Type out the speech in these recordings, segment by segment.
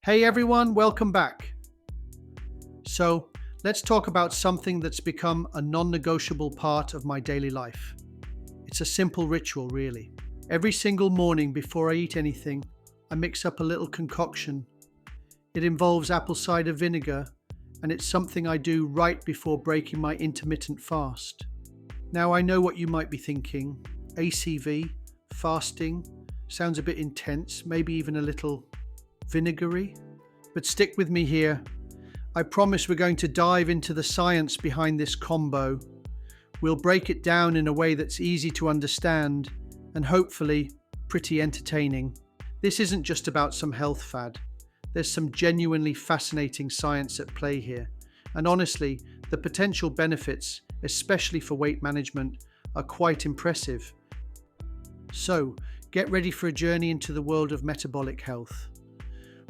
Hey everyone, welcome back. So, let's talk about something that's become a non negotiable part of my daily life. It's a simple ritual, really. Every single morning before I eat anything, I mix up a little concoction. It involves apple cider vinegar, and it's something I do right before breaking my intermittent fast. Now, I know what you might be thinking: ACV, fasting, sounds a bit intense, maybe even a little vinegary. But stick with me here. I promise we're going to dive into the science behind this combo. We'll break it down in a way that's easy to understand and hopefully pretty entertaining. This isn't just about some health fad. There's some genuinely fascinating science at play here. And honestly, the potential benefits, especially for weight management, are quite impressive. So, get ready for a journey into the world of metabolic health.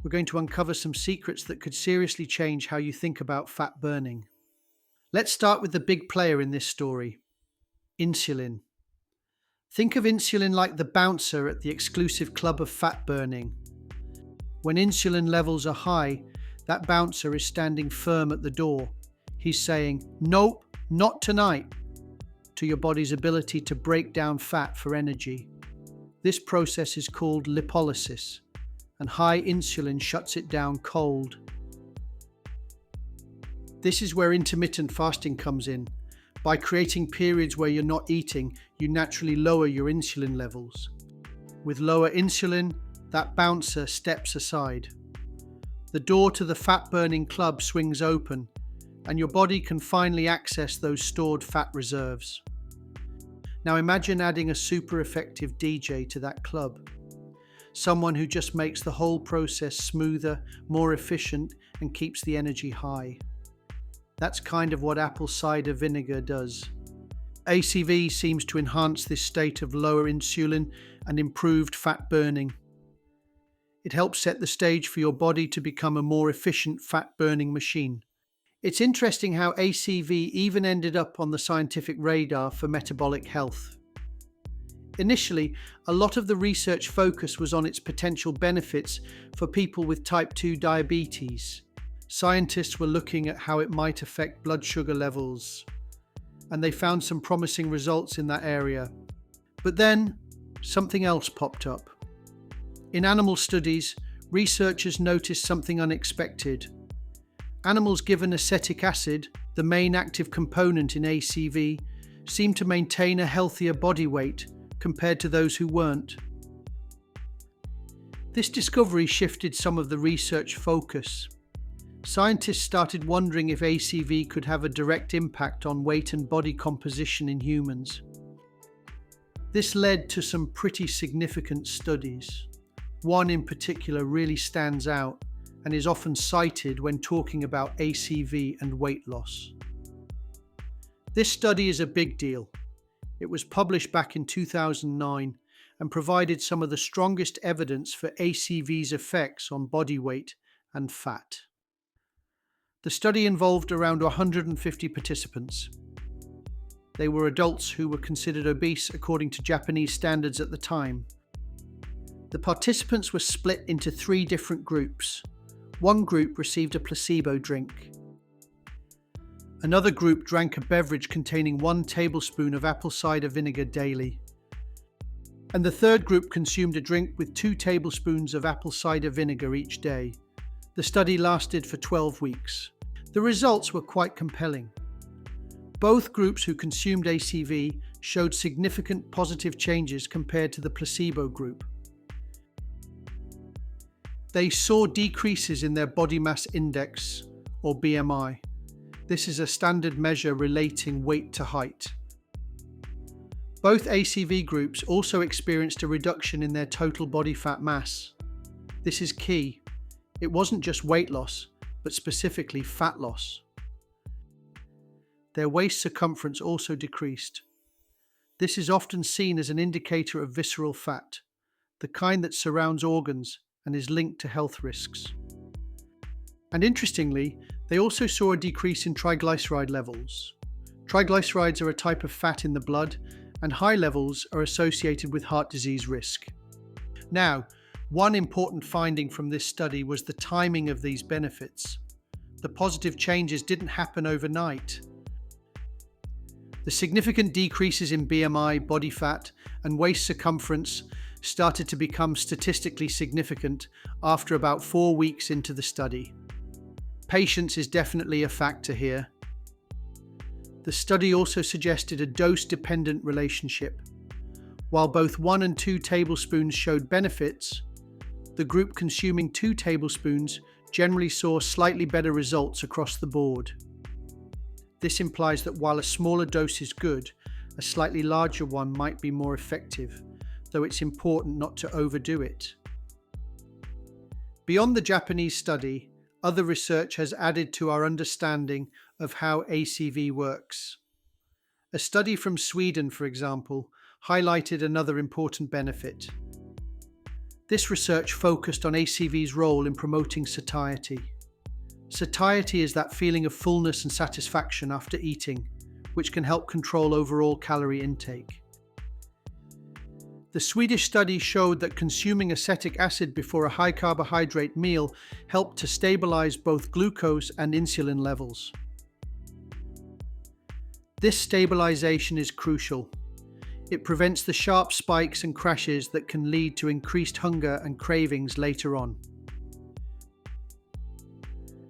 We're going to uncover some secrets that could seriously change how you think about fat burning. Let's start with the big player in this story: insulin. Think of insulin like the bouncer at the exclusive club of fat burning. When insulin levels are high, that bouncer is standing firm at the door. He's saying, "Nope, not tonight," to your body's ability to break down fat for energy. This process is called lipolysis, and high insulin shuts it down cold. This is where intermittent fasting comes in. By creating periods where you're not eating, you naturally lower your insulin levels. With lower insulin, that bouncer steps aside. The door to the fat-burning club swings open, and your body can finally access those stored fat reserves. Now imagine adding a super effective DJ to that club. Someone who just makes the whole process smoother, more efficient, and keeps the energy high. That's kind of what apple cider vinegar does. ACV seems to enhance this state of lower insulin and improved fat burning. It helps set the stage for your body to become a more efficient fat burning machine. It's interesting how ACV even ended up on the scientific radar for metabolic health. Initially, a lot of the research focus was on its potential benefits for people with type 2 diabetes. Scientists were looking at how it might affect blood sugar levels, and they found some promising results in that area. But then, something else popped up. In animal studies, researchers noticed something unexpected. Animals given acetic acid, the main active component in ACV, seemed to maintain a healthier body weight compared to those who weren't. This discovery shifted some of the research focus. Scientists started wondering if ACV could have a direct impact on weight and body composition in humans. This led to some pretty significant studies. One in particular really stands out and is often cited when talking about ACV and weight loss. This study is a big deal. It was published back in 2009 and provided some of the strongest evidence for ACV's effects on body weight and fat. The study involved around 150 participants. They were adults who were considered obese according to Japanese standards at the time. The participants were split into 3 different groups. One group received a placebo drink. Another group drank a beverage containing 1 tablespoon of apple cider vinegar daily. And the third group consumed a drink with 2 tablespoons of apple cider vinegar each day. The study lasted for 12 weeks. The results were quite compelling. Both groups who consumed ACV showed significant positive changes compared to the placebo group. They saw decreases in their body mass index, or BMI. This is a standard measure relating weight to height. Both ACV groups also experienced a reduction in their total body fat mass. This is key. It wasn't just weight loss, but specifically fat loss. Their waist circumference also decreased. This is often seen as an indicator of visceral fat, the kind that surrounds organs and is linked to health risks. And interestingly, they also saw a decrease in triglyceride levels. Triglycerides are a type of fat in the blood, and high levels are associated with heart disease risk. Now, One important finding from this study was the timing of these benefits. The positive changes didn't happen overnight. The significant decreases in BMI, body fat, and waist circumference started to become statistically significant after about 4 weeks into the study. Patience is definitely a factor here. The study also suggested a dose-dependent relationship. While both 1 and 2 tablespoons showed benefits, the group consuming 2 tablespoons generally saw slightly better results across the board. This implies that while a smaller dose is good, a slightly larger one might be more effective, though it's important not to overdo it. Beyond the Japanese study, other research has added to our understanding of how ACV works. A study from Sweden, for example, highlighted another important benefit. This research focused on ACV's role in promoting satiety. Satiety is that feeling of fullness and satisfaction after eating, which can help control overall calorie intake. The Swedish study showed that consuming acetic acid before a high-carbohydrate meal helped to stabilize both glucose and insulin levels. This stabilization is crucial. It prevents the sharp spikes and crashes that can lead to increased hunger and cravings later on.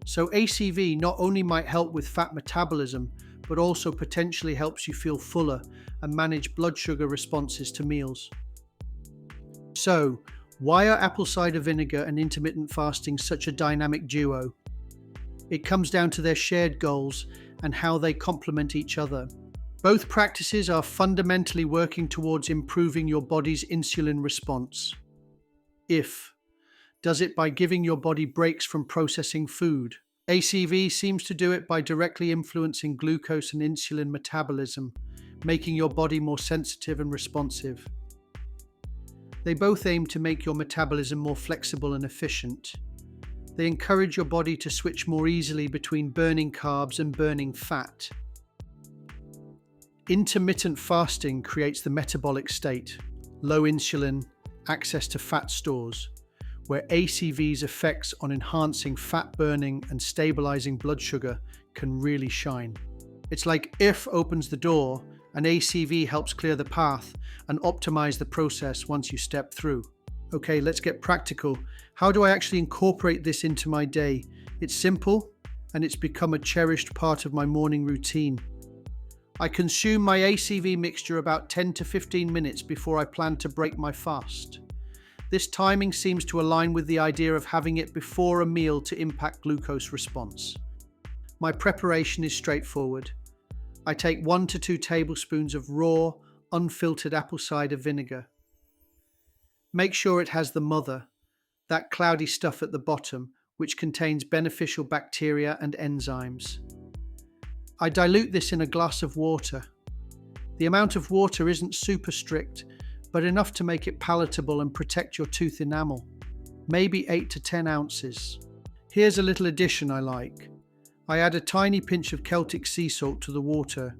So ACV not only might help with fat metabolism, but also potentially helps you feel fuller and manage blood sugar responses to meals. So, why are apple cider vinegar and intermittent fasting such a dynamic duo? It comes down to their shared goals and how they complement each other. Both practices are fundamentally working towards improving your body's insulin response. Does it by giving your body breaks from processing food. ACV seems to do it by directly influencing glucose and insulin metabolism, making your body more sensitive and responsive. They both aim to make your metabolism more flexible and efficient. They encourage your body to switch more easily between burning carbs and burning fat. Intermittent fasting creates the metabolic state, low insulin, access to fat stores, where ACV's effects on enhancing fat burning and stabilizing blood sugar can really shine. It's like if opens the door and ACV helps clear the path and optimize the process once you step through. Okay, let's get practical. How do I actually incorporate this into my day? It's simple, and it's become a cherished part of my morning routine. I consume my ACV mixture about 10 to 15 minutes before I plan to break my fast. This timing seems to align with the idea of having it before a meal to impact glucose response. My preparation is straightforward. I take 1 to 2 tablespoons of raw, unfiltered apple cider vinegar. Make sure it has the mother, that cloudy stuff at the bottom, which contains beneficial bacteria and enzymes. I dilute this in a glass of water. The amount of water isn't super strict, but enough to make it palatable and protect your tooth enamel. Maybe 8 to 10 ounces. Here's a little addition I like. I add a tiny pinch of Celtic sea salt to the water.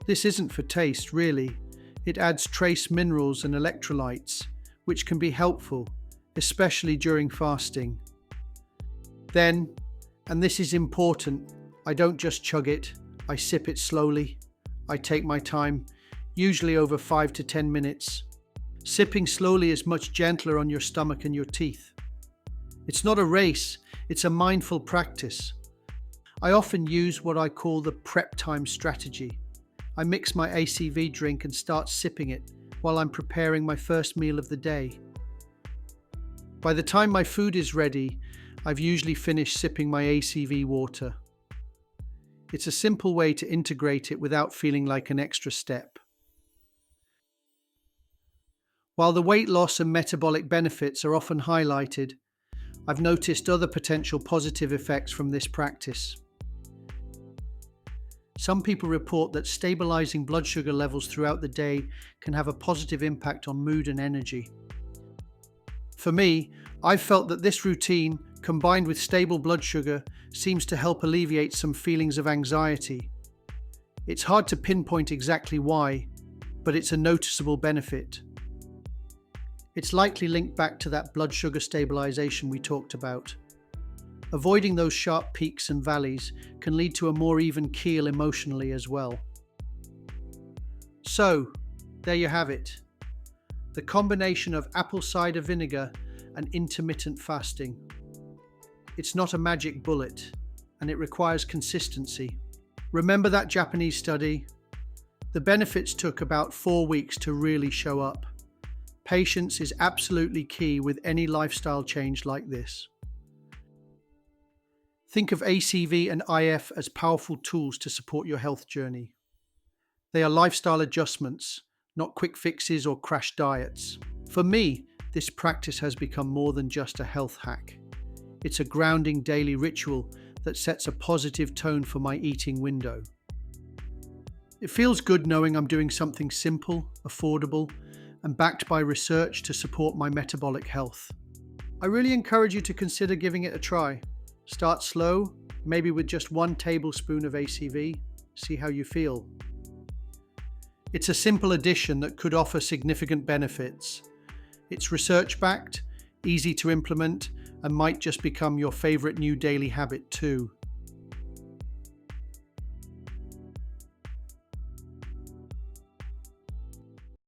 This isn't for taste, really. It adds trace minerals and electrolytes, which can be helpful, especially during fasting. Then, and this is important, I don't just chug it, I sip it slowly. I take my time, usually over 5 to 10 minutes. Sipping slowly is much gentler on your stomach and your teeth. It's not a race, it's a mindful practice. I often use what I call the prep time strategy. I mix my ACV drink and start sipping it while I'm preparing my first meal of the day. By the time my food is ready, I've usually finished sipping my ACV water. It's a simple way to integrate it without feeling like an extra step. While the weight loss and metabolic benefits are often highlighted, I've noticed other potential positive effects from this practice. Some people report that stabilizing blood sugar levels throughout the day can have a positive impact on mood and energy. For me, I've felt that this routine, combined with stable blood sugar, seems to help alleviate some feelings of anxiety. It's hard to pinpoint exactly why, but it's a noticeable benefit. It's likely linked back to that blood sugar stabilization we talked about. Avoiding those sharp peaks and valleys can lead to a more even keel emotionally as well. So, there you have it. The combination of apple cider vinegar and intermittent fasting. It's not a magic bullet, and it requires consistency. Remember that Japanese study? The benefits took about 4 weeks to really show up. Patience is absolutely key with any lifestyle change like this. Think of ACV and IF as powerful tools to support your health journey. They are lifestyle adjustments, not quick fixes or crash diets. For me, this practice has become more than just a health hack. It's a grounding daily ritual that sets a positive tone for my eating window. It feels good knowing I'm doing something simple, affordable, and backed by research to support my metabolic health. I really encourage you to consider giving it a try. Start slow, maybe with just 1 tablespoon of ACV. See how you feel. It's a simple addition that could offer significant benefits. It's research-backed, easy to implement, and might just become your favorite new daily habit too.